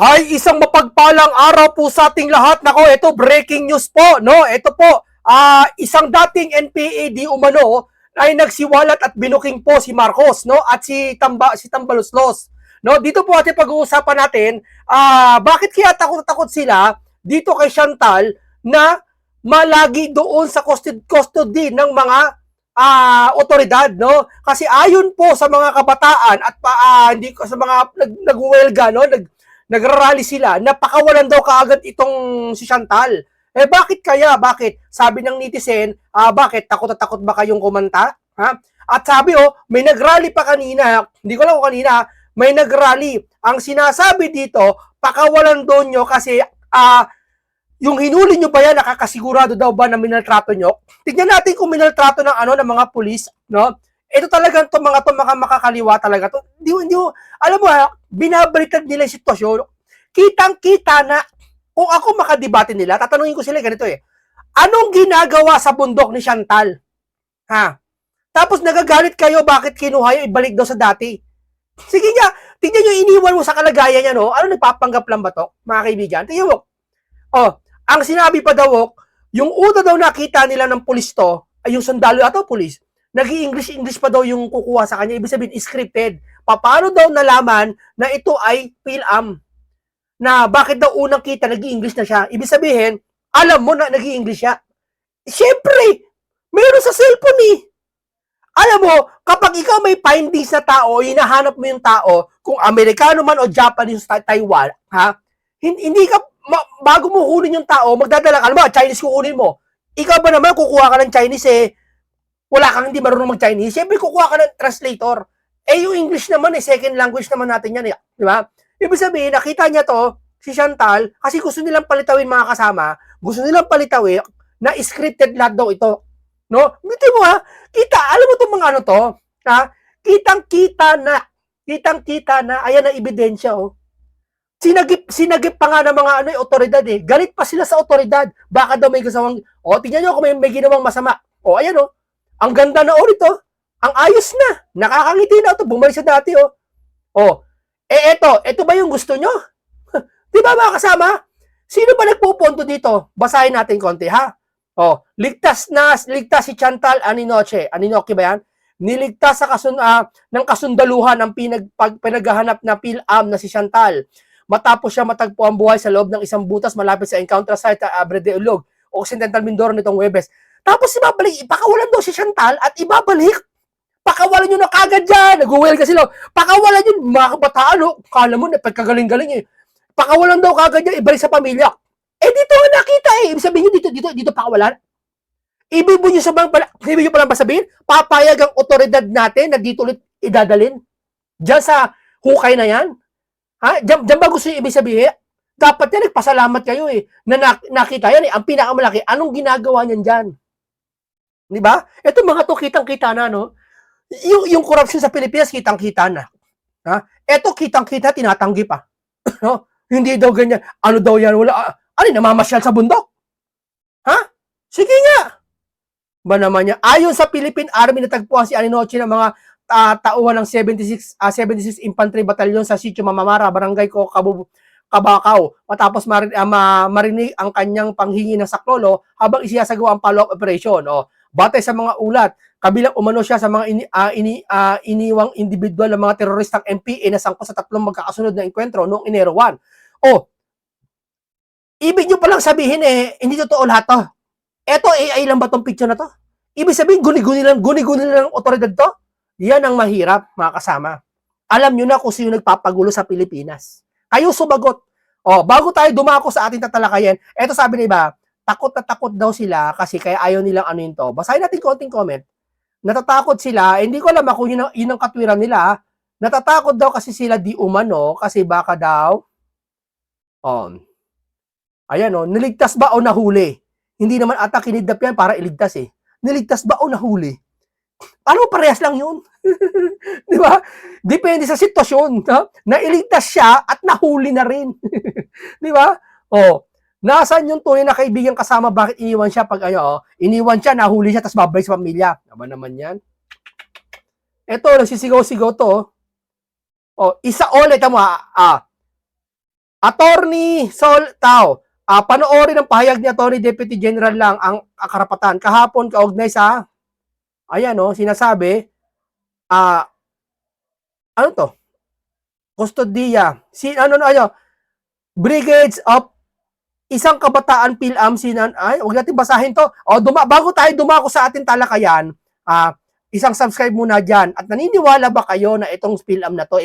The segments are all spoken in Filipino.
Ay, isang mapagpalang araw po sa ating lahat. Nako, ito breaking news po, no? Ito po, isang dating NPA di umano ay nagsiwalat at binuking po si Marcos, no? At si Tambaloslos. No, dito po ating pag-uusapan natin, bakit kaya takot-takot sila dito kay Chantal na malagi doon sa custody ng mga otoridad, no? Kasi ayon po sa mga kabataan at hindi sa mga nagwelga, no? Nagrarally sila, napakawalan daw kaagad itong si Chantal. Eh bakit kaya? Bakit? Sabi ng netizen, bakit? Takot na takot ba kayong kumanta? Ha? At sabi may nagrally pa kanina, hindi ko lang kung kanina, may nagrally. Ang sinasabi dito, pakawalan daw nyo kasi yung hinuli nyo ba yan, nakakasigurado daw ba na minaltrato nyo? Tignan natin kung minaltrato ng mga pulis, no? Ito talagang mga makakaliwa talaga to. Hindi, alam mo binabaliktad nila yung sitwasyon. Kitang-kita na kung ako makadebate nila, tatanungin ko sila ganito anong ginagawa sa bundok ni Chantal? Ha? Tapos nagagalit kayo, bakit kinuha yung ibalik daw sa dati? Sige nga, tingnan nyo, iniwan mo sa kalagayan niya, no? Ano, nagpapanggap lang ba to, mga kaibigan? Tingnan mo. Ang sinabi pa daw, yung una daw nakita nila ng pulis to, ay yung sundalo ato pulis, nag-i-English pa daw yung kukuha sa kanya, ibig sabihin scripted. Paano daw nalaman na ito ay PhilAm? Na bakit daw unang kita nag-i-English na siya? Ibig sabihin, alam mo na nag-i-English siya. Siyempre, meron sa cellphone Alam mo, kapag ikaw may findings na tao, hinahanap mo yung tao, kung Amerikano man o Japanese, Taiwan, ha? Hindi ka, bago mo kunin yung tao, magdadala ka, alam mo, Chinese kukunin mo. Ikaw ba naman, kukuha ka ng Chinese wala kang hindi marunong mag-Chinese, siyempre kukuha ka ng translator. Yung English naman second language naman natin yan di ba? Ibig sabihin, nakita niya to, si Chantal, kasi gusto nilang palitawin mga kasama, gusto nilang palitawin na scripted lahat daw ito. No? Dito mo kita, alam mo itong mga ano to, kitang-kita na, ayan na ebidensya Sinagip pa nga ng mga otoridad Galit pa sila sa otoridad. Baka daw may kasawang, tingnan nyo kung may ginawang masama. Ayan ang ganda na ulit Ang ayos na. Nakakangiti na ito. Bumalik sa dati eto ba yung gusto nyo? Di ba mga kasama? Sino ba nagpupunto dito? Basahin natin konti ha. Ligtas si Chantal Aninoche ba yan? Niligtas ng kasundaluhan ang pinaghahanap na PhilAm na si Chantal. Matapos siya matagpo ang buhay sa loob ng isang butas malapit sa encounter site Abre de Ulog, Occidental Mindoro nitong Huwebes. Tapos ipakawalan daw si Chantal at ibabalik. Pakawalan nyo na kagad dyan. Nag-well ka sila. Pakawalan nyo, mga kabataan, kala mo, pagkagaling-galing Pakawalan daw kagad yan, ibalik sa pamilya. Dito nga nakita Ibig sabihin nyo, dito pakawalan. Ibig nyo palang sabihin, papayag ang otoridad natin na dito ulit idadalin. Diyan sa hukay na yan. Ha? Diyan ba gusto nyo ibig sabihin? Dapat yan, nagpasalamat kayo na nakita yan Ang pinakamalaki, anong ginagawa niyan dyan? Di ba? Ito mga to kitang-kita na yung corruption sa Pilipinas kitang-kita na. Ha? Ito kitang-kita tinatanggi pa. No? Hindi daw ganyan. Ano daw yan? Wala. Namamasyal sa bundok? Ha? Sige nga. Ba naman niya? Ayon sa Philippine Army natagpuan si Aninoche ng mga tauhan ng 76 Infantry Battalion sa Sitio Mamamara, Barangay Kabakaw. Matapos marinig ang kanyang panghingi ng saklolo habang isasagawa ang follow-up operation. Batay sa mga ulat, kabilang umano siya sa mga iniwang individual ng mga teroristang MPA na sangkot sa tatlong magkakasunod na enkwentro noong Enero 1. Ibig nyo palang sabihin hindi totoo lahat to. Eto AI lang ba tong picture na to? Ibig sabihin guni-guni lang ng otoridad to? Yan ang mahirap, mga kasama. Alam nyo na kung sino nagpapagulo sa Pilipinas. Kayo sumagot. Bago tayo dumako sa ating tatalakayan, eto sabi na iba, takot na takot daw sila kasi kaya ayaw nilang to. Basahin natin konting comment. Natatakot sila, hindi ko alam kung yun ang katwiran nila. Natatakot daw kasi sila di umano kasi baka daw niligtas ba o nahuli? Hindi naman ata kinidnap yan para iligtas Niligtas ba o nahuli? Paano parehas lang yun? Di ba? Depende sa sitwasyon. Nailigtas siya at nahuli na rin. Di ba? Nasaan yung tunay na kaibigan kasama? Bakit iniwan siya pag iniwan siya, nahuli siya, tapos babalik sa pamilya? Aba naman yan. Ito, nagsisigaw-sigaw to. Isa ulit mo Attorney Sol Tao, panoorin ang pahayag ni Attorney Deputy General lang ang karapatan. Kahapon kaugnay sa, ayan o, sinasabi, ano to? Kustodiya. Brigades of isang kabataan PhilAm wag natin basahin to. Bago tayo dumako sa ating talakayan, isang subscribe muna diyan. At naniniwala ba kayo na itong PhilAm na to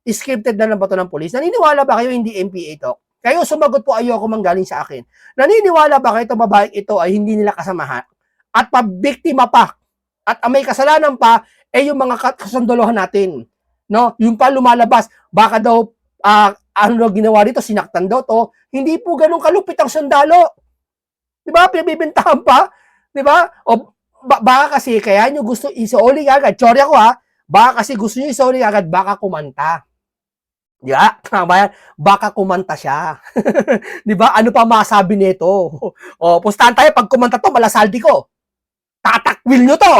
scripted na lang ba to ng police? Naniniwala ba kayo hindi MPA to? Kayo sumagot po, ayoko manggaling sa akin. Naniniwala ba kayo itong babaeng ito ay hindi nila kasamahan? At pabiktima pa. At may kasalanan pa yung mga kasundolohan natin. No? Yung pa lumalabas, baka daw ginawa dito, sinaktan daw to. Hindi po ganun kalupit ang sundalo. 'Di ba? Pinabibintahan pa, 'di ba? O baka kasi kaya nyo gusto isoli agad. Tsorya ko baka kasi gusto nyo isoli agad, baka kumanta. Di ba? Baka kumanta siya. Di ba? Ano pa masabi nito? Pustahan tayo, pag kumanta to, malasaldi ko. Tatakwil nyo to.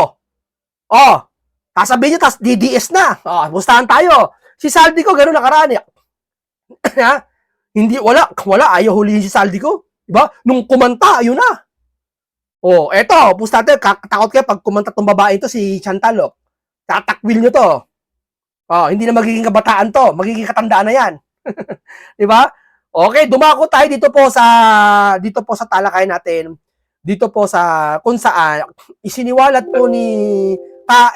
Sasabihin nyo, tas DDS na. Pustahan tayo. Si Saldi ko, ganun nakaraan. Hindi, wala, ayaw hulihin si Saldi ko. Di ba? Nung kumanta, ayun na. Eto, pustahan tayo, takot kayo pag kumanta tong babae to, si Chantal, tatakwil nyo to. Hindi na magiging kabataan to, magiging katandaan na yan. 'Di ba? Okay, dumako tayo dito po sa talakayan natin. Dito po sa kung saan isiniwalat po ni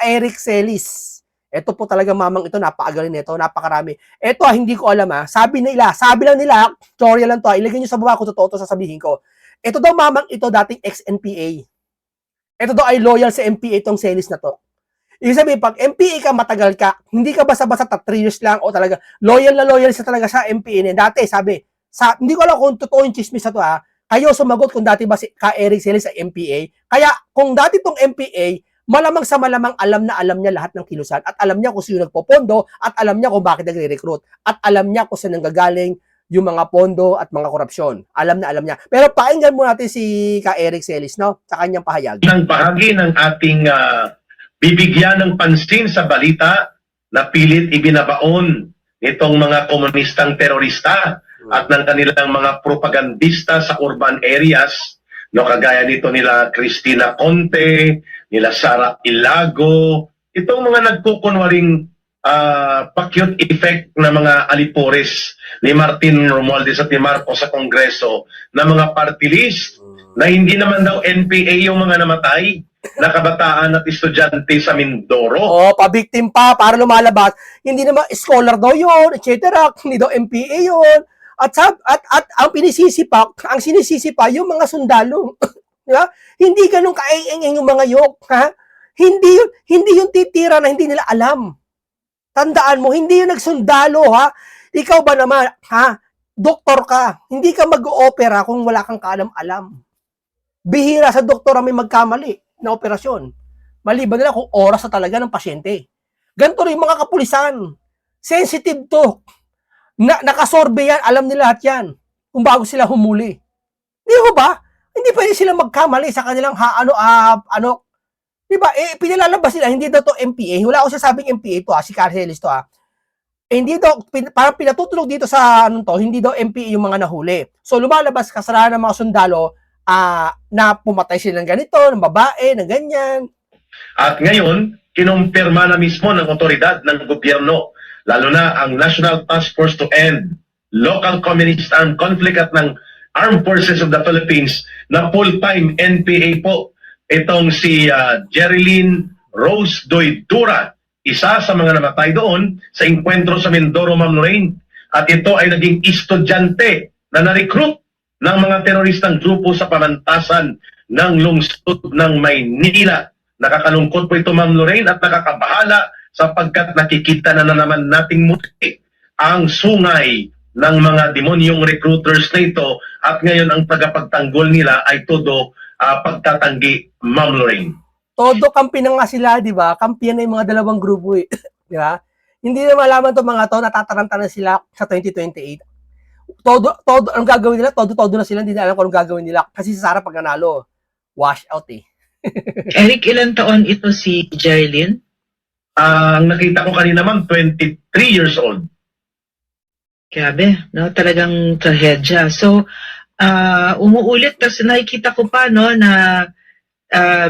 Eric Celis. Ito po talaga mamang ito, napakagaling nito, napakarami. Ito hindi ko alam sabi lang nila, story lang to, ilagay niyo sa baba ko totoo to sasabihin ko. Ito daw mamang ito dating ex-NPA. Ito daw ay loyal sa MPA tong Celis na to. Ibig sabihin, pag MPA ka, matagal ka, hindi ka basta-basta 3 years lang o talaga, loyal siya talaga sa MPA niya. Dati, sabi, hindi ko alam kung totoo yung chismis na to kayo sumagot kung dati ba si Eric Celis sa MPA. Kaya, kung dati tong MPA, malamang sa malamang alam niya lahat ng kilusan at alam niya kung sino nagpopondo at alam niya kung bakit nagre-recruit at alam niya kung saan nanggagaling yung mga pondo at mga korupsyon. Alam niya. Pero pakinggan mo natin si Eric Celis, no? Sa kanyang pahayag. Ng bahagi ng ating bibigyan ng pansin sa balita na pilit ibinabaon itong mga komunistang terorista at ng kanilang mga propagandista sa urban areas, no, kagaya nito nila Cristina Conte, nila Sara Ilago, itong mga nagkukunwaring pa-cute effect na mga alipores ni Martin Romualdez at ni Marcos sa Kongreso na mga party list na hindi naman daw NPA yung mga namatay na kabataan at estudyante sa Mindoro. Pabiktim pa para lumalabas. Hindi naman scholar daw yun, etc. Hindi daw MPA yun. At ang sinisisi pa yung mga sundalo. Diba? Hindi ganun kaeng-eng yung mga yok. Hindi yung titira na hindi nila alam. Tandaan mo, hindi yung nagsundalo, Ikaw ba naman, doktor ka. Hindi ka mag-oopera kung wala kang kaalam-alam. Bihira sa doktor may magkamali na operasyon. Maliban nila kung oras na talaga ng pasyente. Ganito rin mga kapulisan. Sensitive to. Nakasorbe yan, alam nila lahat yan. Kung bago sila humuli. Di ba? Hindi pwede sila magkamali sa kanilang di ba? Pinalalabas nila, hindi daw to MPA. Wala ako sasabing MPA to si Carcelis to hindi daw, parang pinatutulog dito sa hindi daw MPA yung mga nahuli. So lumalabas kasalanan ng mga sundalo na pumatay sila ng ganito, ng babae, ng ganyan. At ngayon, kinumpirma na mismo ng otoridad ng gobyerno, lalo na ang National Task Force to End Local Communist Armed Conflict at ng Armed Forces of the Philippines na full-time NPA po. Itong si Jerilyn Rose Doydura, isa sa mga namatay doon sa enkwentro sa Mindoro, Ma'am Lorraine. At ito ay naging estudyante na na-recruit ng mga teroristang grupo sa pamantasan ng lungsod ng Maynila. Nakakalungkot po ito, Ma'am Lorraine, at nakakabahala sapagkat nakikita na naman nating muli ang sungay ng mga demonyong recruiters na ito at ngayon ang tagapagtanggol nila ay todo pagtatanggi, Ma'am Lorraine. Todo kampi na nga sila, di ba? Kampiyan na yung mga dalawang grupo di ba? Hindi na malaman itong mga to, natataranta na sila sa 2028. Todo, anong gagawin nila? Todo na sila, hindi na alam kung anong gagawin nila. Kasi si Sara pag nanalo, wash out Eric, ilang taon ito si Jerilyn? Ang nakita ko kanina, ma'am, 23 years old. Grabe, no? Talagang trahedya. So, umuulit, tapos nakikita ko pa, no, na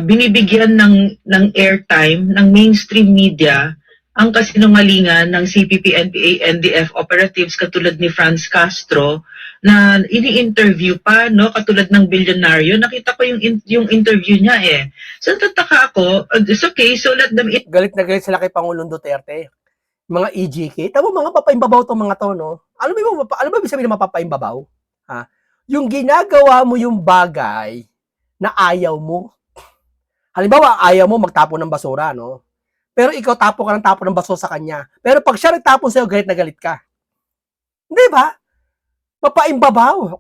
binibigyan ng airtime ng mainstream media ang kasinungalingan ng CPP, NPA, NDF operatives katulad ni Franz Castro na ini-interview pa, no, katulad ng bilyonaryo. Nakita ko yung interview niya eh. So tataka ako, it's okay, so let them Galit na galit sila kay Pangulong Duterte. Mga EGK. Tama, mga papaimbabaw tong mga to, no? Alam mo ibig sabihin ng mapapaimbabaw? Ha? Yung ginagawa mo yung bagay na ayaw mo. Halimbawa, ayaw mo magtapon ng basura, no? Pero ikaw tapo ka ng tapo ng basura sa kanya. Pero pag siya nagtapon sa'yo, galit na galit ka. Hindi ba? Mapaimbabaw.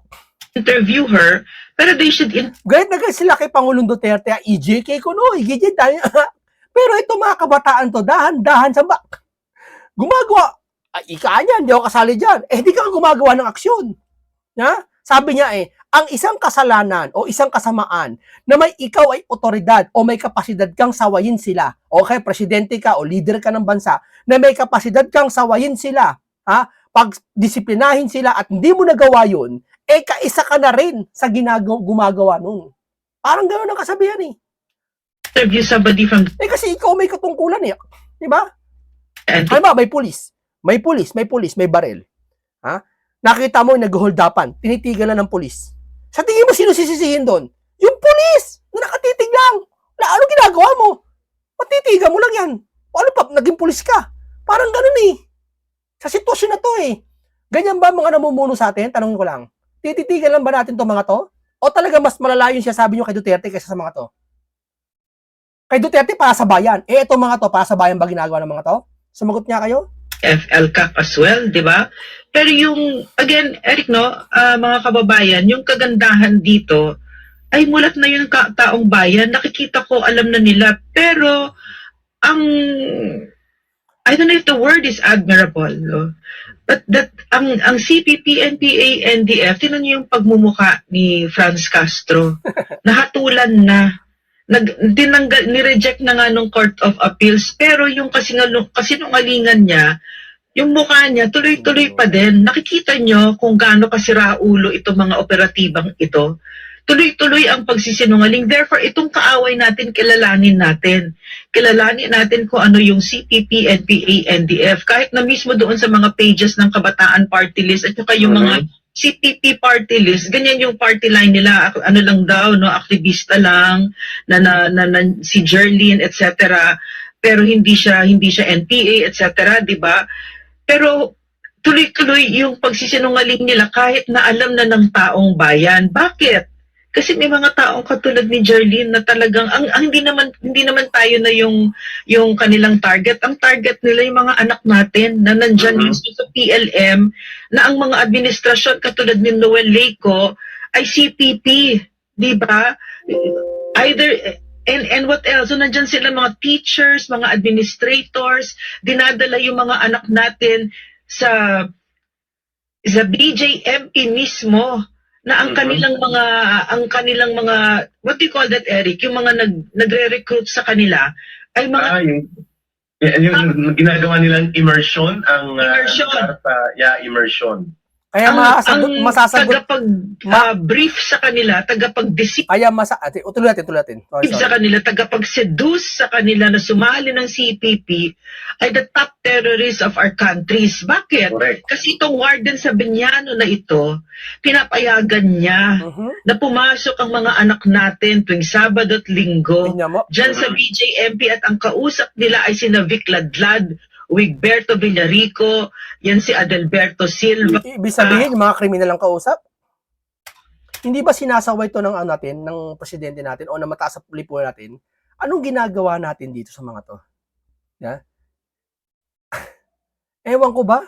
interview her, pero they should Galit na galit sila kay Pangulong Duterte. EJK ko, no? EJK tayo. Pero ito mga kabataan to, dahan-dahan sa gumagawa. Ay, ika niyan, hindi ako kasali dyan. Di ka gumagawa ng aksyon. Ha? Sabi niya ang isang kasalanan o isang kasamaan na may ikaw ay otoridad o may kapasidad kang sawayin sila. Okay, presidente ka o leader ka ng bansa na may kapasidad kang sawayin sila. Ha? Pag disiplinahin sila at hindi mo nagawa yun, kaisa ka na rin sa gumagawa nun. Parang gano'n ang kasabihan interview somebody from kasi ikaw may katungkulan Di ba? NPA. Halimbawa, may barel. Ha? Nakita mo, nag-hold upan, tinitigan na ng pulis. Sa tingin mo, sino sisisihin doon? Yung pulis na nakatitig lang. Ano ginagawa mo? Matitigan mo lang yan. O ano pa, naging pulis ka. Parang ganun Sa sitwasyon na to Ganyan ba mga namumuno sa atin? Tanong ko lang. Tititigan lang ba natin to mga to? O talaga mas malala yung siya sabi nyo kay Duterte kaysa sa mga to? Kay Duterte, para sa bayan. Itong mga to, para sa bayan ba ginagawa ng mga to? Sumagot niya kayo? FLCAC as well, di ba? Pero yung, again, Eric, no, mga kababayan, yung kagandahan dito, ay mulat na yung taong bayan, nakikita ko, alam na nila, pero, I don't know if the word is admirable, no? But ang CPP, NPA, NDF, tinan niyo yung pagmumuka ni Franz Castro, nahatulan na, ni-reject na nga nung Court of Appeals, pero yung kasinungalingan niya, yung mukha niya, tuloy-tuloy pa din. Nakikita nyo kung gaano kasira ulo itong mga operatibang ito. Tuloy-tuloy ang pagsisinungaling. Therefore, itong kaaway natin, kilalanin natin. Kilalanin natin kung ano yung CPP, NPA, NDF. Kahit na mismo doon sa mga pages ng Kabataan Party List at saka yung mga CPP party list, ganyan yung party line nila, ano lang daw, no, aktivista lang, na si Jerlyn, etc. Pero hindi siya NPA, etc., di ba? Pero tuloy-tuloy yung pagsisinungaling nila kahit na alam na ng taong bayan. Bakit? Kasi may mga taong katulad ni Jerlyn na talagang ang hindi naman tayo na yung kanilang target. Ang target nila yung mga anak natin na nandiyan mismo sa PLM, na ang mga administrasyon katulad ni Noel Leco ay CPP, di ba? Either and what else? So nandiyan sila mga teachers, mga administrators, dinadala yung mga anak natin sa BJMP mismo, na ang kanilang mga what do you call that, Eric, yung mga nagre-recruit sa kanila ay mga yung ginagawa nilang immersion immersion. Kaya masasagot brief sa kanila, tagapag-deceive tuloy natin. sa kanila, tagapag-seduce sa kanila na sumali ng CPP ay the top terrorists of our countries. Bakit? Correct. Kasi itong warden sa Binyano na ito, pinapayagan niya na pumasok ang mga anak natin tuwing Sabado at Linggo dyan sa BJMP, at ang kausap nila ay sina Vic Ladlad, Wigberto Villarico, yan si Adelberto Silva. Ibig sabihin, yung mga kriminal ang kausap? Hindi ba sinasaway ito ng presidente natin o na mataas sa lipunan natin? Anong ginagawa natin dito sa mga to? Yeah? Ewan ko ba?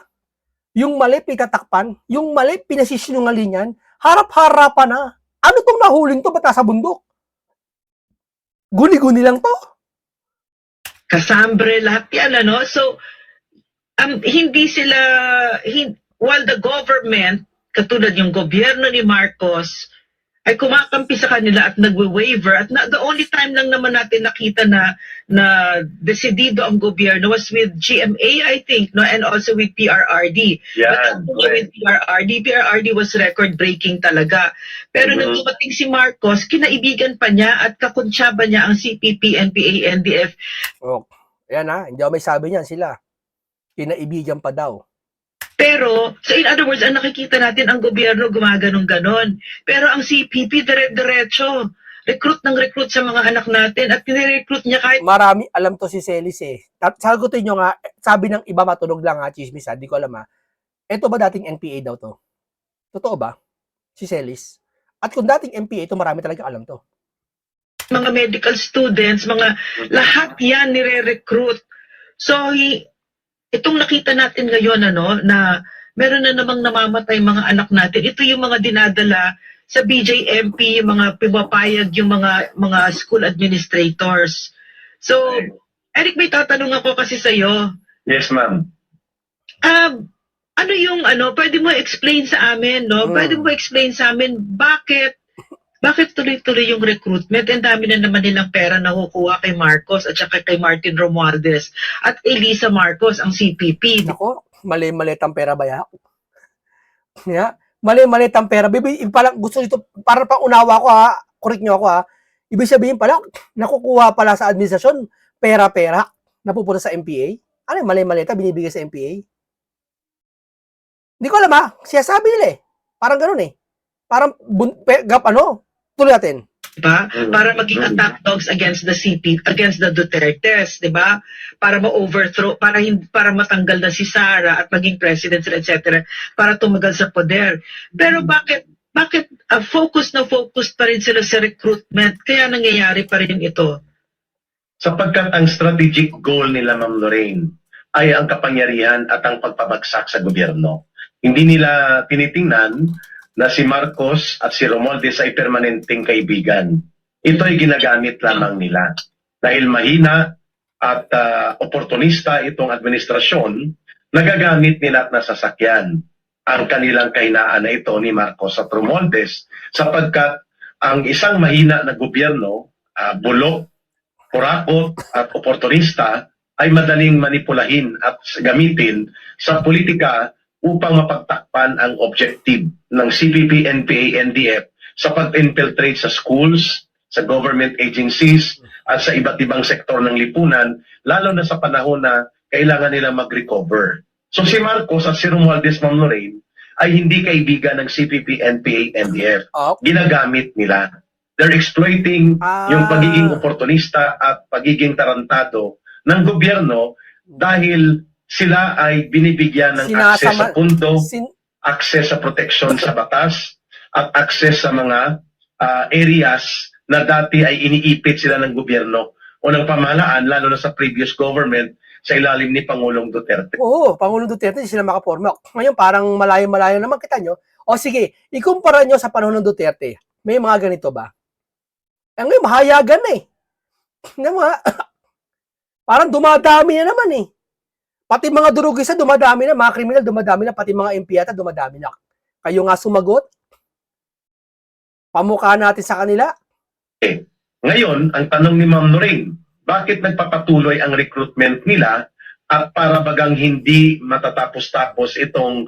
Yung mali pitatakpan, yung mali pinasisinungalingan, harap-harapan na. Ano tong nahuling to? Ba't nasa bundok? Guni-guni lang to. Kasambre, lahat yan, ano? So, hindi sila, while the government, katulad yung gobyerno ni Marcos, ay kumakampi sa kanila at nagwe-waiver at the only time lang naman natin nakita na desidido ang gobyerno was with GMA, I think, no, and also with PRRD. But Yan. with PRRD was record breaking talaga. Pero nung dumating si Marcos, kinaibigan pa niya at kakuntsaba niya ang CPP, NPA, NDF. Oh, ayan ha, hindi ako may sabi niyan sila. Kinaibigan pa daw. Pero, so in other words, ang nakikita natin, ang gobyerno gumaganong-ganon. Pero ang CPP, dire-diretso. Recruit ng recruit sa mga anak natin at nire-recruit niya kahit Marami, alam to si Celis eh. Sagutin nyo nga, sabi ng iba matunog lang ha, chismis ha, di ko alam ha. Ito ba dating NPA daw to? Totoo ba? Si Celis? At kung dating NPA, ito marami talaga alam to. mga medical students, mga lahat yan nire-recruit. So, itong nakita natin ngayon, na meron na namang namamatay mga anak natin. Ito yung mga dinadala sa BJMP, yung mga pumapayag, yung mga school administrators. So, Eric, may tatanong ako kasi sa'yo. Yes, ma'am. Ano yung, pwede mo explain sa amin, no? Pwede mo explain sa amin, bakit tuloy-tuloy yung recruitment? Ang dami na naman nilang pera na kukuha kay Marcos at saka kay Martin Romualdez at Elisa Marcos, ang CPP. Nako, mali-mali ang pera ba ya? Yeah, mali-mali ang pera. Bibi, parang gusto nito, para pang unawa ko ha, correct nyo ako ha. Ibig sabihin pala, nakukuha pala sa administrasyon, pera-pera, napupunta sa MPA. Ano yung mali-mali binibigay sa MPA? Hindi ko alam ha, siya sabi nila eh. Parang ganun eh. Parang, tuloy natin. Diba? Para maging attack dogs against the CP, against the Dutertes, 'di ba? Para ma-overthrow, para matanggal na si Sara at maging president, etc. Para tumagal sa poder. Pero bakit focus pa rin sila sa recruitment? Kaya nangyayari pa rin ito. Sapagkat ang strategic goal nila, Ma'am Lorraine, ay ang kapangyarihan at ang pagpabagsak sa gobyerno. Hindi nila tinitingnan na si Marcos at si Romualdez ay permanenteng kaibigan. Ito ay ginagamit lamang nila. Dahil mahina at oportunista itong administrasyon, nagagamit nila at nasasakyan ang kanilang kahinaan na ito ni Marcos at Romualdez sapagkat ang isang mahina na gobyerno, bulok, kurakot at oportunista ay madaling manipulahin at gamitin sa politika upang mapagtakpan ang objective ng CPP, NPA, NDF sa pag-infiltrate sa schools, sa government agencies, at sa iba't ibang sektor ng lipunan, lalo na sa panahon na kailangan nila mag-recover. So si Marcos at si Romualdez, Ma'am Lorraine, ay hindi kaibigan ng CPP, NPA, NDF. Ginagamit nila. They're exploiting yung pagiging oportunista at pagiging tarantado ng gobyerno dahil sila ay binibigyan ng access sa pundo, access sa proteksyon sa batas, at access sa mga areas na dati ay iniipit sila ng gobyerno o ng pamahalaan, lalo na sa previous government sa ilalim ni Pangulong Duterte. Oo, Pangulong Duterte, sila makaporma. Ngayon, parang malayo-malayo naman kita nyo. O sige, ikumpara nyo sa panahon ng Duterte. May mga ganito ba? Ngayon, mahayagan na eh. Parang dumadami na naman eh. Pati mga durugisa dumadami na, mga kriminal dumadami na, pati mga impiyata dumadami na. Kayo nga sumagot? Pamukha natin sa kanila? Ngayon, ang tanong ni Ma'am Lorraine, bakit nagpapatuloy ang recruitment nila at para bagang hindi matatapos-tapos itong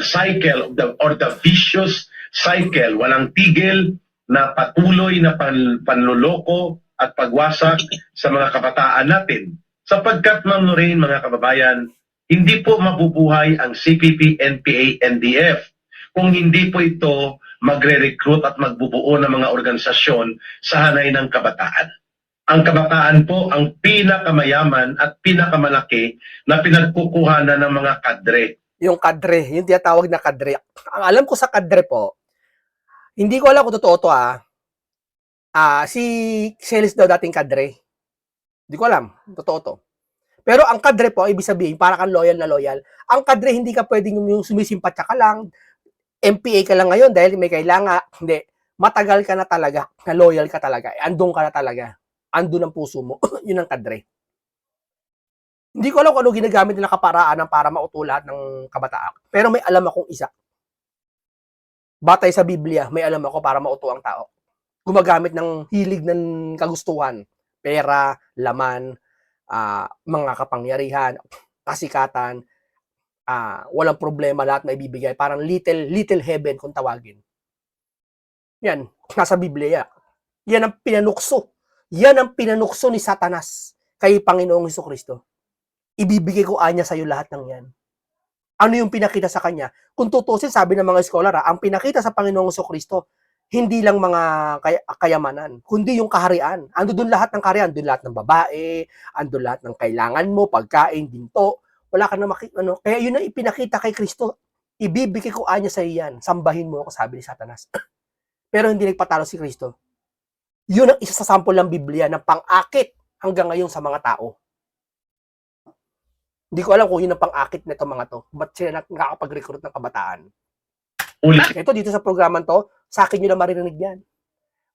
cycle or the vicious cycle, walang tigil na patuloy na panloloko at pagwasak sa mga kabataan natin. Sapagkat, Ma'am Lorraine, mga kababayan, hindi po mabubuhay ang CPP, NPA, NDF kung hindi po ito magre-recruit at magbubuo ng mga organisasyon sa hanay ng kabataan. Ang kabataan po ang pinakamayaman at pinakamalaki na pinagkukuhanan ng mga kadre. Yung kadre, yung tinatawag na kadre. Ang alam ko sa kadre po, hindi ko alam kung totoo to si Celis daw dating kadre. Hindi ko alam, totoo to. Pero ang kadre po, ibig sabihin, para kang loyal na loyal. Ang kadre, hindi ka pwedeng yung sumisimpatya ka lang, MPA ka lang ngayon dahil may kailangan. Hindi, matagal ka na talaga, na loyal ka talaga. Andun ka na talaga. Andun ang puso mo. Yun ang kadre. Hindi ko alam kung ano ginagamit nila kaparaanan para mauto lahat ng kabataan. Pero may alam akong isa. Batay sa Biblia, may alam ako para mauto ang tao. Gumagamit ng hilig ng kagustuhan, pera, laman, mga kapangyarihan, kasikatan, walang problema, lahat may bibigay. Parang little heaven kung tawagin. Yan, nasa Biblia. Yan ang pinanukso. Yan ang pinanukso ni Satanas kay Panginoong Hesukristo. Ibibigay ko anya sa'yo lahat ng yan. Ano yung pinakita sa kanya? Kung tutusin, sabi ng mga scholar, ang pinakita sa Panginoong Hesukristo, hindi lang mga kayamanan, kundi yung kaharian. Ando doon lahat ng kaharian, doon lahat ng babae, ando lahat ng kailangan mo, pagkain, ginto. Wala ka na Kaya yun ang ipinakita kay Kristo. Ibibigay ko anya sa iyan. Sambahin mo ako, sabi ni Satanas. Pero hindi nagpatalo si Kristo. Yun ang isa sa sample ng Biblia na pang-akit hanggang ngayon sa mga tao. Hindi ko alam kung yun ang pang-akit na itong mga to. Ba't sila nakakapag-recruit ng kabataan? Ulit. Ito, dito sa programang to, sa akin nyo na maririnig yan.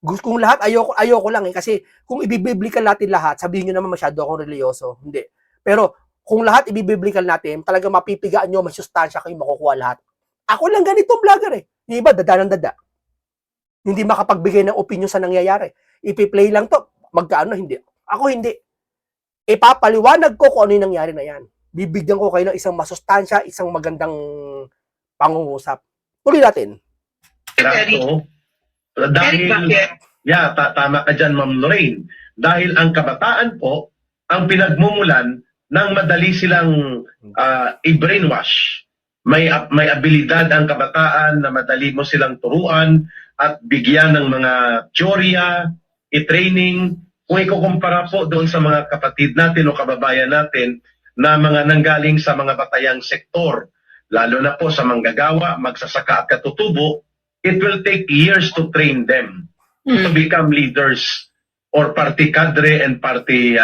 Kung lahat, ayoko lang eh. Kasi kung ibibiblical natin lahat, sabihin nyo naman masyado akong religyoso. Hindi. Pero kung lahat ibibiblical natin, talaga mapipigaan nyo, may sustansya kayo makukuha lahat. Ako lang ganitong vlogger eh. Yung iba, dada ng dada. Hindi makapagbigay ng opinion sa nangyayari. Ipi-play lang to. Magkaano, hindi. Ako hindi. Ipapaliwanag ko kung ano yung nangyari na yan. Bibigyan ko kayo ng isang masustansya, isang magandang pangungusap. Tuloy natin. Exacto. Dahil, tama ka dyan, Ma'am Lorraine. Dahil ang kabataan po, ang pinagmumulan ng madali silang i-brainwash. May abilidad ang kabataan na madali mo silang turuan at bigyan ng mga teorya, i-training. Kung ikukumpara po doon sa mga kapatid natin o kababayan natin na mga nanggaling sa mga batayang sektor, lalo na po sa manggagawa, magsasaka at katutubo, it will take years to train them to become leaders or party cadre and party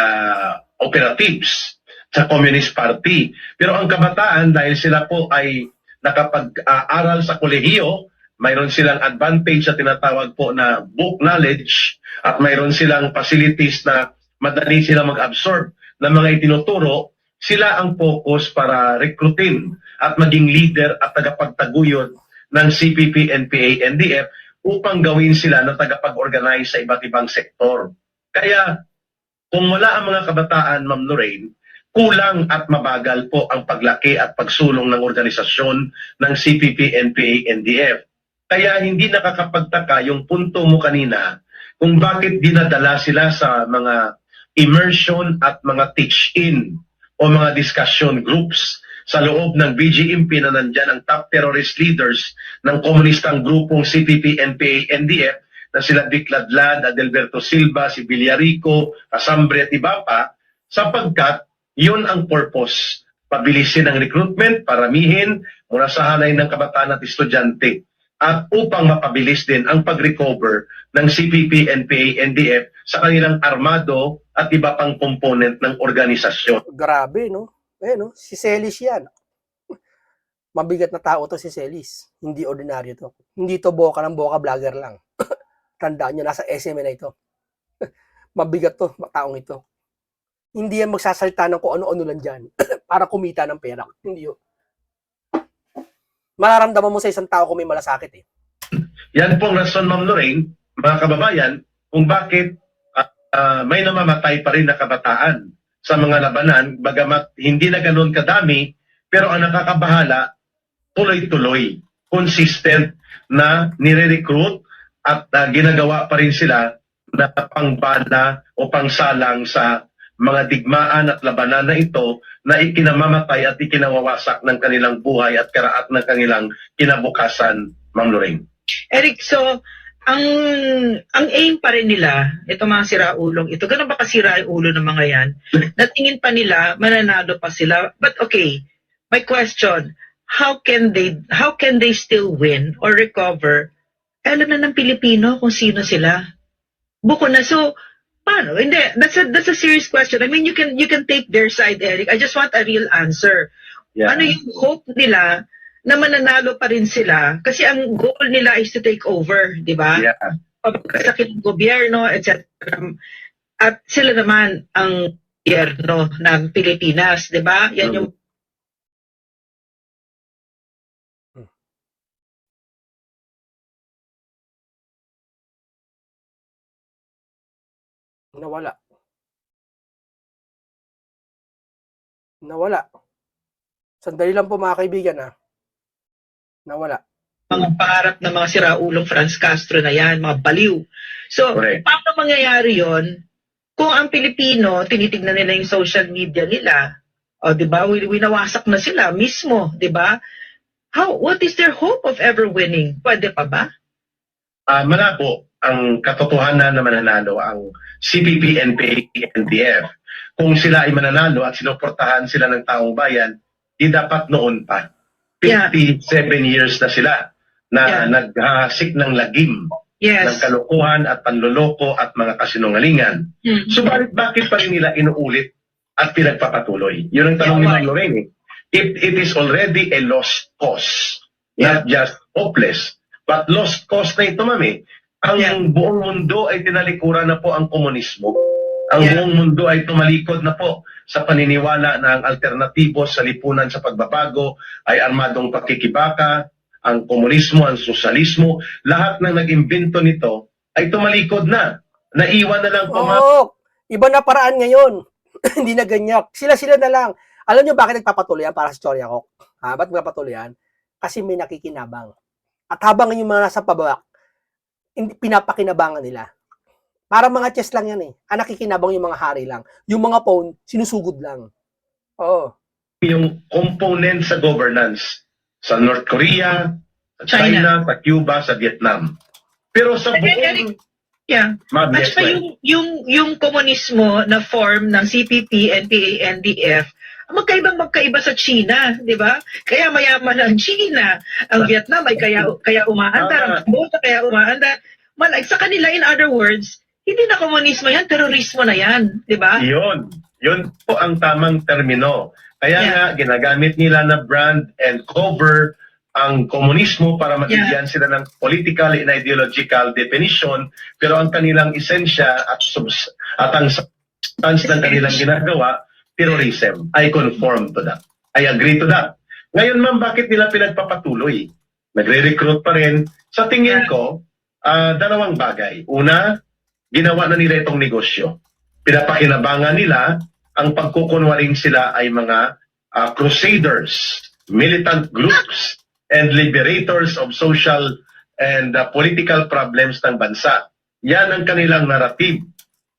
operatives sa Communist Party. Pero ang kabataan, dahil sila po ay nakapag-aral sa kolehiyo, mayroon silang advantage sa tinatawag po na book knowledge at mayroon silang facilities na madali silang mag-absorb ng mga itinuturo, sila ang focus para rekrutin at maging leader at tagapagtaguyod ng CPP, NPA, NDF upang gawin sila na tagapag-organize sa iba't ibang sektor. Kaya kung wala ang mga kabataan, Ma'am Lorraine, kulang at mabagal po ang paglaki at pagsulong ng organisasyon ng CPP, NPA, NDF. Kaya hindi nakakapagtaka yung punto mo kanina kung bakit dinadala sila sa mga immersion at mga teach-in o mga discussion groups sa loob ng BGMP na nandyan ang top terrorist leaders ng komunistang grupong CPP, NPA, NDF na sila Vic Ladlad, Adelberto Silva, si Villarico, Casambre at iba pa, sapagkat yun ang purpose. Pabilisin ang recruitment, paramihin mula sa hanay ng kabataan at estudyante at upang mapabilis din ang pag-recover ng CPP, NPA, NDF sa kanilang armado at iba pang component ng organisasyon. Grabe, no? No? Si Celis yan. Mabigat na tao to si Celis. Hindi ordinaryo to. Hindi to boka ng boka vlogger lang. Tandaan nyo, nasa SMA na ito. Mabigat to, taong ito. Hindi yan magsasalita ng kung ano-ano lang dyan para kumita ng pera. Hindi yun. Mararamdaman mo sa isang tao kung may malasakit eh. Yan pong rason, Ma'am Lorraine, mga kababayan, kung bakit may namamatay pa rin na kabataan sa mga labanan, bagamat hindi na ganoon kadami, pero ang nakakabahala, tuloy-tuloy, consistent na nire-recruit at ginagawa pa rin sila na pangbala o pangsalang sa mga digmaan at labanan na ito na ikinamamatay at ikinawawasak ng kanilang buhay at karaat ng kanilang kinabukasan, Ma'am Lorraine. Eric, so ang aim pa rin nila, ito mga siraulong ito, ganun ba kasira yung ulo ng mga yan? Natingin pa nila, mananalo pa sila. But okay, my question, how can they still win or recover? Alam na ng Pilipino kung sino sila. Buko na, so paano? Hindi, that's a serious question. I mean, you can take their side, Eric. I just want a real answer. Yeah. Ano yung hope nila na mananalo pa rin sila? Kasi ang goal nila is to take over, di ba? Yeah. Pagkasakit ng gobyerno, etc. At sila naman ang gobyerno ng Pilipinas, di ba? Yan yung Nawala. Nawala. Sandali lang po mga kaibigan, Nawala. Mga pangarap ng mga siraulong Franz Castro na yan, mga baliw. So, Correct. paano mangyayari yon kung ang Pilipino, tinitignan nila yung social media nila, o di ba, winawasak na sila mismo, di ba? What is their hope of ever winning? Pwede pa ba? Malabo ang katotohanan na mananalo ang CPP, NPA, NTF. Kung sila ay mananalo at sinuportahan sila ng taong bayan, di dapat noon pa. 57 years na sila na naghahasik ng lagim ng Yes. kalokohan at panloloko at mga kasinungalingan. Subalit bakit pa rin nila inuulit at pinagpapatuloy? Yun ang tanong ni Ma'am Lorraine. It is already a lost cause, not just hopeless, but lost cause na ito, mami. Ang buong mundo ay tinalikuran na po ang komunismo. Ang buong mundo ay tumalikod na po sa paniniwala na ang alternatibo sa lipunan sa pagbabago ay armadong pakikibaka, ang komunismo, ang sosyalismo. Lahat ng nag-imbento nito ay tumalikod na. Naiwan na lang po Oo, iba na paraan ngayon. Hindi na ganyan. Sila-sila na lang. Alam nyo bakit nagpapatuloy yan para sa storya ko? Ba't nagpapatuloy yan? Kasi may nakikinabang. At habang yung mga nasa pababa, pinapakinabangan nila. Para mga chess lang yan Ang nakikinabang yung mga hari lang. Yung mga pawn, sinusugod lang. Oo. yung component sa governance sa North Korea, sa China, sa Cuba, sa Vietnam. Pero sa buong... Ma'am, At yes, saka yung komunismo na form ng CPP, NPA, NDF, magkaiba sa China, di ba? Kaya mayaman ang China. Ang Vietnam ay kaya umaandar, ang Cambodia kaya umaandar. Sa kanila, in other words, hindi na komunismo yan, terorismo na yan, di ba? Yun po ang tamang termino. Kaya nga, ginagamit nila na brand and cover ang komunismo para mabigyan sila ng political and ideological definition, pero ang kanilang esensya at ang substance ng kanilang ginagawa, terrorism. I conform to that. I agree to that. Ngayon, ma'am, bakit nila pinagpapatuloy? Nagre-recruit pa rin. Sa tingin ko, dalawang bagay. Una, ginawa na nila itong negosyo. Pinapakinabangan nila ang pagkukunwaring sila ay mga crusaders, militant groups, and liberators of social and political problems ng bansa. Yan ang kanilang narrative.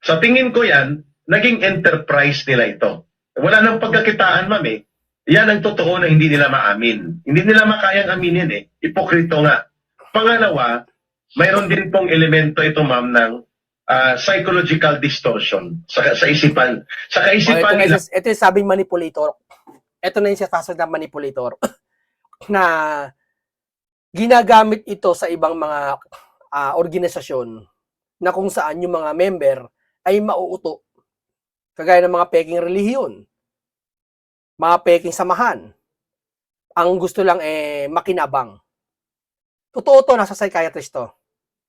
Sa tingin ko yan, naging enterprise nila ito. Wala nang pagkakitaan, ma'am Yan ang totoo na hindi nila maamin. Hindi nila makayang aminin Ipokrito nga. Pangalawa, mayroon din pong elemento ito, ma'am, ng psychological distortion sa isipan. Sa kaisipan nila. Ito yung sabing manipulator. Ito na yung sasasag na manipulator na ginagamit ito sa ibang mga organisasyon na kung saan yung mga member ay mauuto. Kagaya ng mga peking relihiyon, mga peking samahan. Ang gusto lang makinabang. Totoo to, nasa psychiatrist to.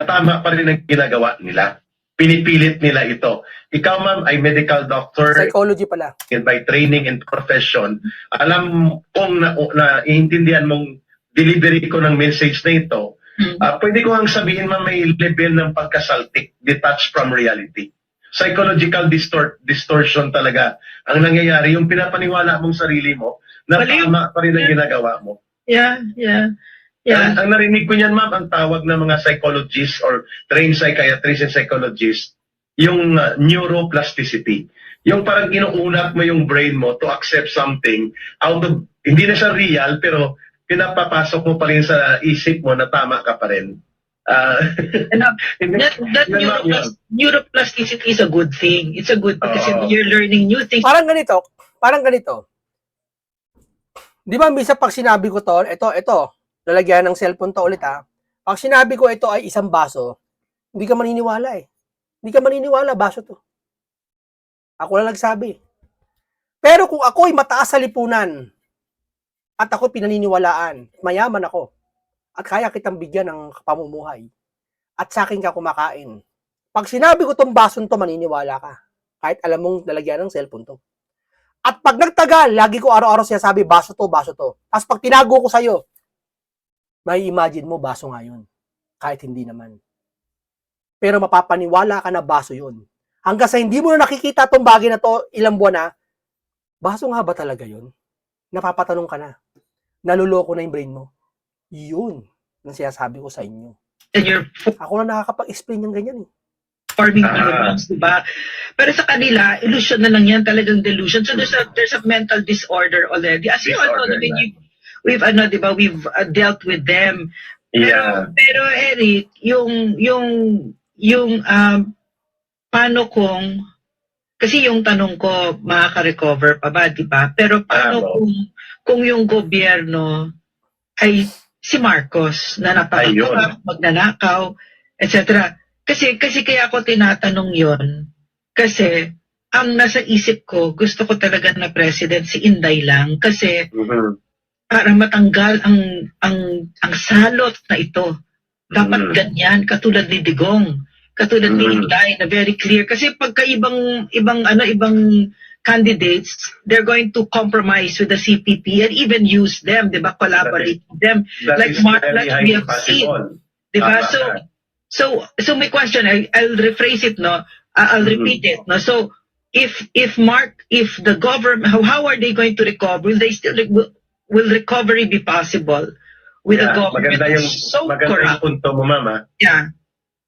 Tama pa rin ang ginagawa nila. Pinipilit nila ito. Ikaw, ma'am, ay medical doctor. Psychology pala. And by training and profession, alam kong naiintindihan mong delivery ko ng message na ito. Pwede ko ang sabihin, ma'am, may level ng pagkasaltik, detached from reality. Psychological distortion talaga ang nangyayari. Yung pinapaniwala mong sarili mo, na tama pa rin ang ginagawa mo. Ang narinig ko niyan, ma'am, ang tawag ng mga psychologists or trained psychiatrists and psychologists, yung neuroplasticity. Yung parang inuunat mo yung brain mo to accept something out of, hindi na siya real, pero pinapapasok mo pa rin sa isip mo na tama ka pa rin. Neuroplasticity is a good thing. It's a good thing kasi you're learning new things. Parang ganito. Di ba, misa pag sinabi ko to, ito, lalagyan ng cellphone to ulit Pag sinabi ko ito ay isang baso, hindi ka maniniwala Hindi ka maniniwala, baso to. Ako lang nagsabi. Pero kung ako'y mataas sa lipunan, at ako'y pinaniniwalaan, mayaman ako, at kaya kitang bigyan ng pamumuhay, at sa akin ka kumakain, pag sinabi ko tong bason to, maniniwala ka. Kahit alam mong lalagyan ng cellphone to. At pag nagtagal, lagi ko araw-araw siya sabi, baso to. Tapos pag tinago ko sa'yo, may imagine mo, baso nga yun. Kahit hindi naman. Pero mapapaniwala ka na baso yun. hanggang sa hindi mo na nakikita tong bagay na to ilang buwan na, baso nga ba talaga yun? Napapatanong ka na. Naluloko na yung brain mo. Yun ang sinasabi ko sa inyo. And you're Ako na nakakapag-explain ng ganyan eh. forming Ah. neurons, di ba? Pero sa kanila, illusion na lang yan, talagang delusion. So there's a mental disorder already. As you all know, Disorder, I mean, di ba, we've dealt with them. Yeah. Pero Eric, paano kasi yung tanong ko, makaka-recover pa ba, di ba? Pero paano Tama. kung yung gobyerno ay si Marcos na napakagura, magnanakaw, etc. Kasi kaya ako tinatanong yon kasi ang nasa isip ko, gusto ko talaga na president si Inday lang kasi Mhm. para matanggal ang salot na ito. Dapat Mhm. ganyan, katulad ni Digong, katulad ni Mhm. Inday, na very clear. Kasi pagka ibang candidates, they're going to compromise with the CPP and even use them, di ba? Collaborate with them. That Like is Mark, very like we highly have seen. possible. Di ba? Tama ka. So my question, I'll rephrase it, no? I'll repeat it, no? So if the government, how are they going to recover? Will recovery be possible with a Yeah, government maganda yung that's so maganda yung corrupt? punto mo, Mama. Yeah.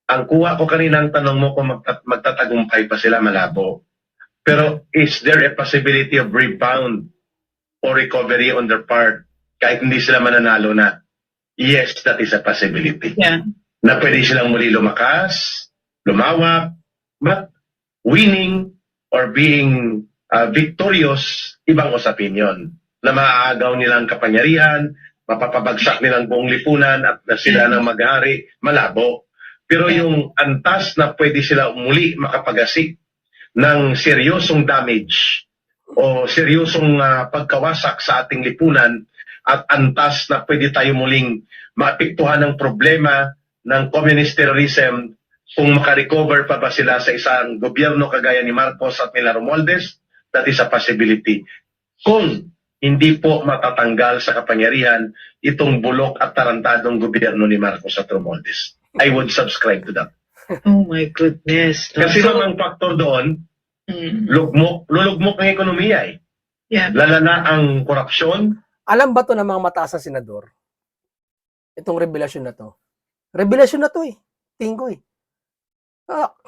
Ang kuha ko kanina ang tanong mo kung magtatagumpay pa sila, malabo. Pero is there a possibility of rebound or recovery on their part kahit hindi sila mananalo na? Yes, that is a possibility. Yeah. Na pwede silang muli lumakas, lumawak, but winning or being victorious, ibang usapin yun. Na maaagaw nilang kapangyarihan, mapapabagsak nilang buong lipunan at na sila nang maghari, malabo. Pero yung antas na pwede sila muli makapagasik ng seryosong damage o seryosong pagkawasak sa ating lipunan at antas na pwede tayo muling maapektuhan ng problema ng communist terrorism kung makarecover pa ba sila sa isang gobyerno kagaya ni Marcos at nila Romualdez, that is a possibility. Kung hindi po matatanggal sa kapangyarihan itong bulok at tarantadong gobyerno ni Marcos at Romualdez. I would subscribe to that. Oh my goodness. Kasi ang faktor doon, Mm, lulugmok ng ekonomiya eh. yeah. Lala na ang korupsyon. Alam ba to ng mga mataas na senador? Itong revelasyon na to. Revelasyon na to eh. Tingin ko eh.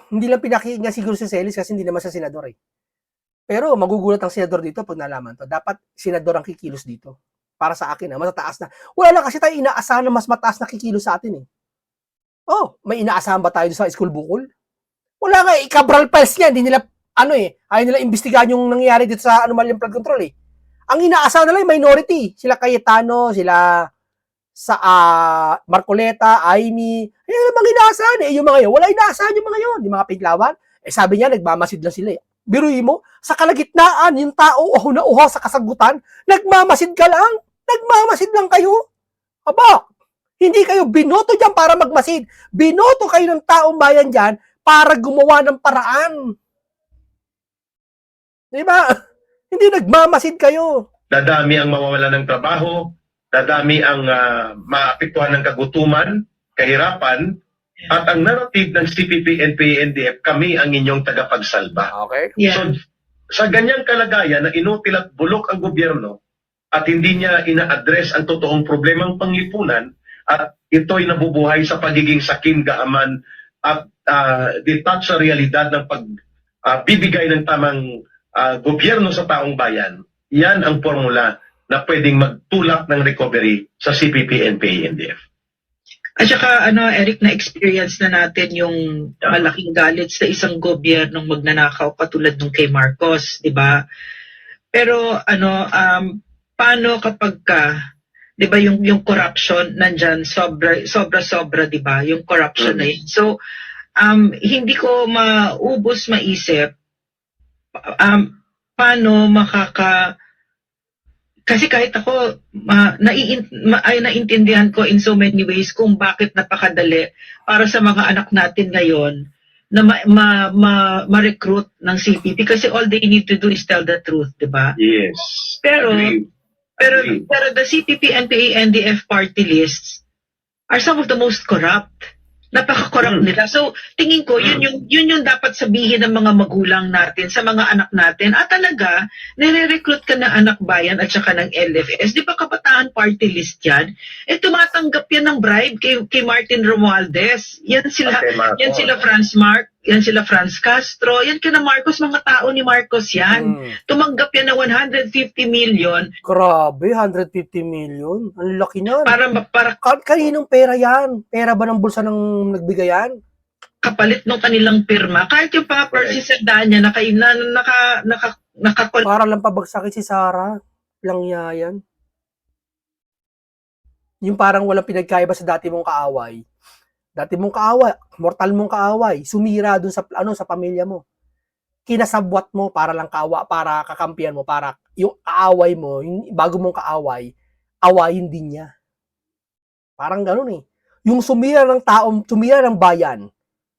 Hindi lang pinakinggan siguro si Celis kasi hindi naman sa senador eh. Pero magugulat ang senador dito pag nalaman to. Dapat senador ang kikilos dito. Para sa akin matataas na. Wala lang kasi tayo inaasahan na mas mataas na kikilos sa atin eh. Oh, may inaasahan ba tayo sa school bukol? Wala nga eh. Cabral Files niya. Hindi nila, ayaw nila imbestigahan yung nangyayari dito sa anomalyang flood control eh. Ang inaasahan nila yung minority. Sila Cayetano, sila sa Marcoleta, Aimee. Ayun ang inaasahan eh. Yung mga yun. Wala inaasahan yung mga yun. Yung mga Piglawan. Sabi niya, nagmamasid lang sila eh. Biruin mo, sa kalagitnaan, yung tao na uho sa kasagutan, nagmamasid ka lang. Nagmamasid lang kayo. Aba, hindi kayo binoto dyan para magmasid. Binoto kayo ng taong bayan dyan para gumawa ng paraan. Diba? Hindi nagmamasid kayo. Dadami ang mawawala ng trabaho, dadami ang maapektuhan ng kagutuman, kahirapan, at ang narrative ng CPP, NPA, NDF, kami ang inyong tagapagsalba. Okay. Yeah. So, sa ganyang kalagayan na inutil at bulok ang gobyerno at hindi niya ina-address ang totoong problemang panglipunan at ito'y nabubuhay sa pagiging sakim gaaman at detach sa realidad ng pagbibigay ng tamang gobyerno sa taong bayan, yan ang formula na pwedeng magtulak ng recovery sa CPP, NPA, NDF. At saka, Eric, na-experience na natin yung malaking galit sa isang gobyernong magnanakaw katulad nung kay Marcos, di ba? Pero, paano kapag di ba, yung corruption nandyan, sobra, di ba? Yung corruption na yun. So, hindi ko maubos maisip, paano kasi kahit ako, naintindihan ko in so many ways kung bakit napakadali para sa mga anak natin ngayon na ma-recruit ng CPP kasi all they need to do is tell the truth, di ba? Yes. Pero Agree. the CPP, NPA, NDF party lists are some of the most corrupt. Napaka-corrupt nila. So, tingin ko, yun yung dapat sabihin ng mga magulang natin sa mga anak natin. At talaga, nire-recruit ka ng anak bayan at saka ng LFS. Di ba kabataan party list yan? Eh, tumatanggap yan ng bribe kay Martin Romualdez. Yan sila, Okay, Marcos. yan sila Franz Castro, yan kina Marcos, mga tao ni Marcos yan. Tumanggap yan ng 150 million Grabe, 150 million. Ang laki niyan. para Kaninong pera yan? Pera ba ng bulsa ng nagbigay yan? kapalit ng kanilang pirma. Kahit yung mga Percy Sardanya nakakol Para lang pabagsakin si Sarah. Lang yan. Yung parang walang pinagkaiba sa dati mong kaaway. Mortal mong kaaway, sumira dun sa sa pamilya mo. Kinasabwat mo para lang para kakampihan mo, para yung kaaway mo, yung bago mong kaaway, awayin din niya. Parang ganoon eh. Yung sumira ng bayan,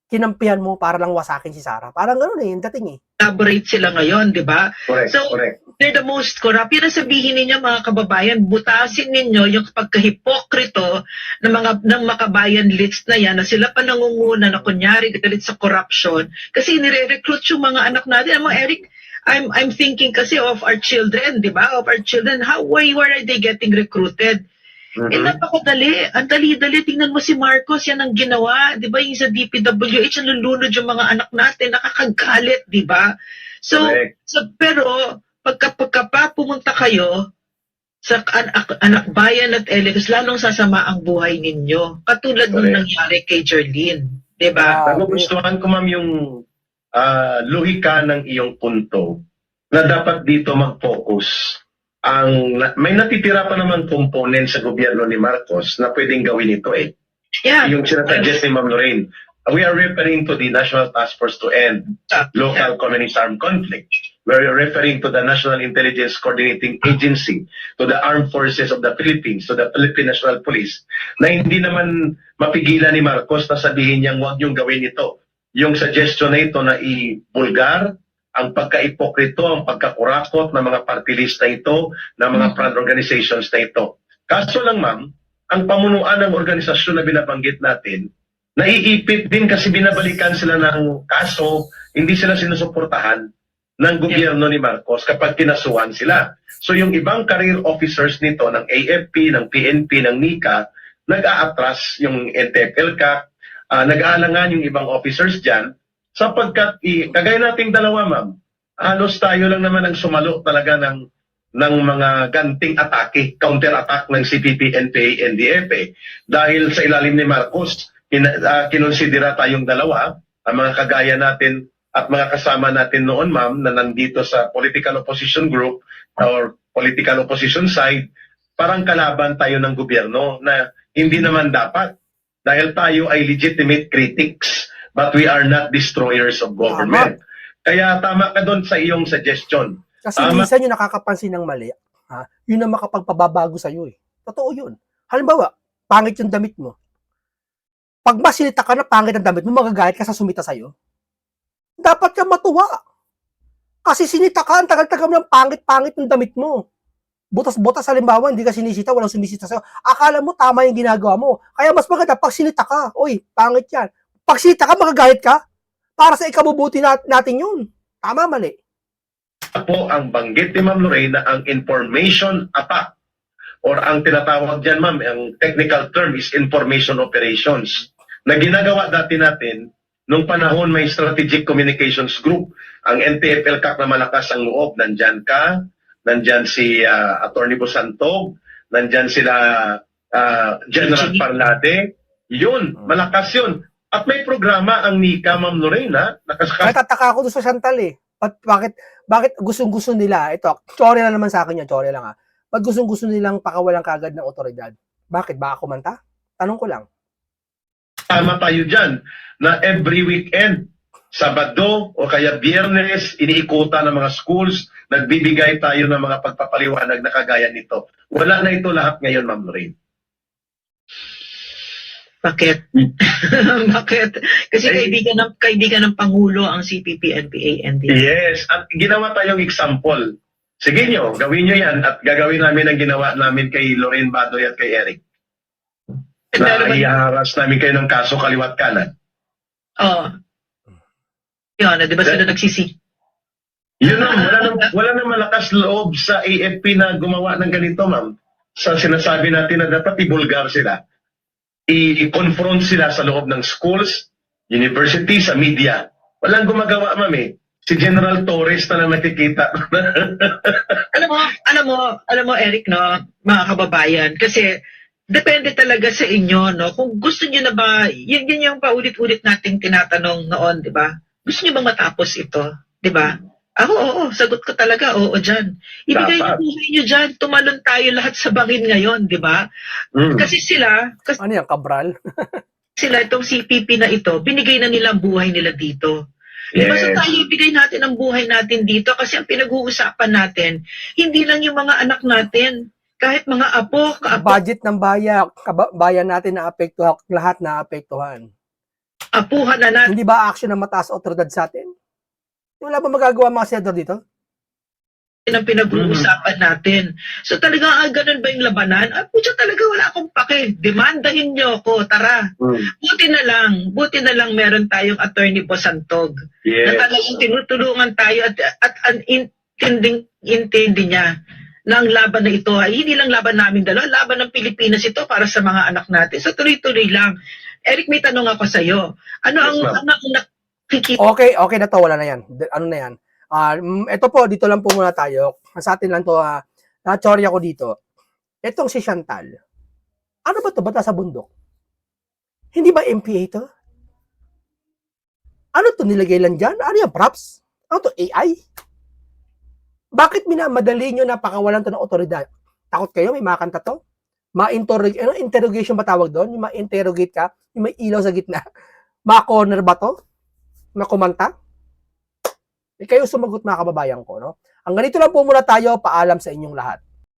kinampihan mo para lang wasakin si Sarah. Parang ganoon eh, yung dating eh. collaborate sila ngayon, di ba? Correct, So, correct. they're the most corrupt. Yun ang sabihin ninyo, mga kababayan, butasin ninyo yung pagkahipokrito ng makabayan list na yan, na sila pa nangunguna na kunyari galit sa corruption. Kasi nire-recruit yung mga anak natin. Mga Eric, I'm thinking kasi of our children, di ba? Of our children. Where are they getting recruited? Eh, napakadali. Ang dali-dali. Tingnan mo si Marcos, yan ang ginawa. Di ba? Yung sa DPWH, ang lulunod yung mga anak natin. Nakakagalit, di ba? So, Correct. pero, pagka pa pumunta kayo sa anak bayan at LFS, lalong sasama ang buhay ninyo. Katulad nung Correct. nangyari kay Jerlyn. Di ba? Nagugustuhan ko, ma'am, yung lohika ng iyong punto na dapat dito mag-focus. May natitira pa naman component sa gobyerno ni Marcos na pwedeng gawin ito eh. Yeah. Yung sinasuggest ni Ma'am Lorraine. We are referring to the National Task Force to End Local Communist Armed Conflict. We are referring to the National Intelligence Coordinating Agency, to the Armed Forces of the Philippines, to the Philippine National Police, na hindi naman mapigilan ni Marcos na sabihin niyang huwag niyong gawin ito. Yung suggestion na ito na i-bulgar, ang pagka-ipokrito, ang pagkakurakot ng mga party list na ito, ng mga front organizations na ito. Kaso lang, ma'am, ang pamunuan ng organisasyon na binabanggit natin, naiipit din kasi binabalikan sila ng kaso, hindi sila sinusuportahan ng gobyerno ni Marcos kapag kinasuhan sila. So yung ibang career officers nito, ng AFP, ng PNP, ng NICA, nag-aatras yung NTF-ELCAC, nag-aalangan yung ibang officers dyan, sapagkat kagaya nating dalawa, ma'am, halos tayo lang naman ang sumalo talaga ng mga ganting atake, counter-attack ng CPP, NPA, NDF dahil sa ilalim ni Marcos, kinonsidera tayong dalawa, ang mga kagaya natin at mga kasama natin noon, ma'am, na nandito sa political opposition group or political opposition side, parang kalaban tayo ng gobyerno na hindi naman dapat dahil tayo ay legitimate critics. But we are not destroyers of government. Kaya tama ka doon sa iyong suggestion. Kasi minsan yung nakakapansin ng mali, yun ang makapagpababago sa'yo eh. Totoo yun. Halimbawa, pangit yung damit mo. Pag masilita ka na pangit ang damit mo, magagayat ka sa sumita sa'yo. Dapat ka matuwa. Kasi sinita ka, ang tagal-tagal mo ng pangit-pangit ng damit mo. Butas-butas halimbawa, hindi ka sinisita, walang sumisita sa'yo. Akala mo tama yung ginagawa mo. Kaya mas maganda, pag sinita ka, oy, pangit yan. Pag sinita ka, magagayat ka. Para sa ikabubuti natin yun. Tama, mali. Po ang banggit ni Ma'am Lorraine na ang information attack or ang tinatawag dyan, ma'am, ang technical term is information operations na ginagawa dati natin nung panahon may strategic communications group. Ang NTF-ELCAC na malakas ang loob, nandyan ka, nandyan si Atty. Busantog, nandyan sila General Parlade, yun, malakas yun. At may programa ang NICA, Ma'am Lorraine, Natataka ako doon sa Chantal eh. Bakit gustong-gusto nila, ito, sorry lang naman sa akin yan, sorry lang Ba't gustong-gusto nilang pakawalan kagad ng otoridad? Bakit? Baka kumanta? Tanong ko lang. Tama tayo dyan na every weekend, Sabado o kaya Biyernes, iniikutan ng mga schools, nagbibigay tayo ng mga pagpapaliwanag na kagaya nito. Wala na ito lahat ngayon, Ma'am Lorraine. Bakit? Bakit? Kasi kaibigan ng Pangulo ang CPP, NPA, NDF. Yes, at ginawa tayong example. Sige nyo, gawin nyo yan at gagawin namin ang ginawa namin kay Lorraine Badoy at kay Eric. Meron na ba- iharas namin kayo ng kaso kaliwat kanan. Oo. Yun, di ba sila nagsisi? Yun ang, wala na malakas loob sa AFP na gumawa ng ganito, ma'am. Sa sinasabi natin na dapat ibulgar sila. I-confront sila sa loob ng schools, university, sa media. Walang gumagawa, ma'am eh. Si General Torres na lang nakikita. Alam mo, Eric, no, mga kababayan, kasi depende talaga sa inyo, no, kung gusto niyo na ba, yun yung paulit-ulit nating tinatanong noon, di ba? Gusto niyo bang matapos ito, di ba? Ako, oo, sagot ko talaga, oo, dyan. Ibigay niyo Dapat. buhay niyo dyan, tumalon tayo lahat sa bangin ngayon, di ba? Kasi sila, Ano yan, Cabral? itong CPP na ito, binigay na nila ang buhay nila dito. Diba, so Yes. tayo ibigay natin ang buhay natin dito kasi ang pinag-uusapan natin, hindi lang yung mga anak natin, kahit mga apo, kaapo, Budget ng bayan natin na apektuhan, lahat na apektuhan. apuhan na natin. Hindi ba action ng mataas otoridad sa atin? Wala ba magagawa mga senador dito? Ang pinag-uusapan natin. So talaga, ganun ba yung labanan? Pucha, talaga wala akong pake. Demandahin nyo ako, tara. Buti na lang meron tayong attorney Bosantog. Na Yes. talagang tinutulungan tayo at intindi niya na ang laban na ito ay hindi lang laban namin dalawa, laban ng Pilipinas ito para sa mga anak natin. So tuloy-tuloy lang. Eric, may tanong ako sa'yo. Ano ang Yes, ma'am. nakikita? Okay na to, wala na yan. Ano na yan? Ito po, dito lang po muna tayo. Sa atin lang to, na-chorya ko dito. Itong si Chantal. Ano ba to? Bata sa bundok? Hindi ba MPA to? Ano to nilagay lang dyan? Ano yan, props? Ano to, AI? Bakit minamadali nyo na pakawalan to ng otoridad? Takot kayo? May makanta to? Interrogation ba tawag doon? Yung ma-interrogate ka? Yung may ilaw sa gitna? Ma-corner ba to? Makumanta? Kayo sumagot mga kababayan ko, no? Ang ganito lang po muna tayo, paalam sa inyong lahat.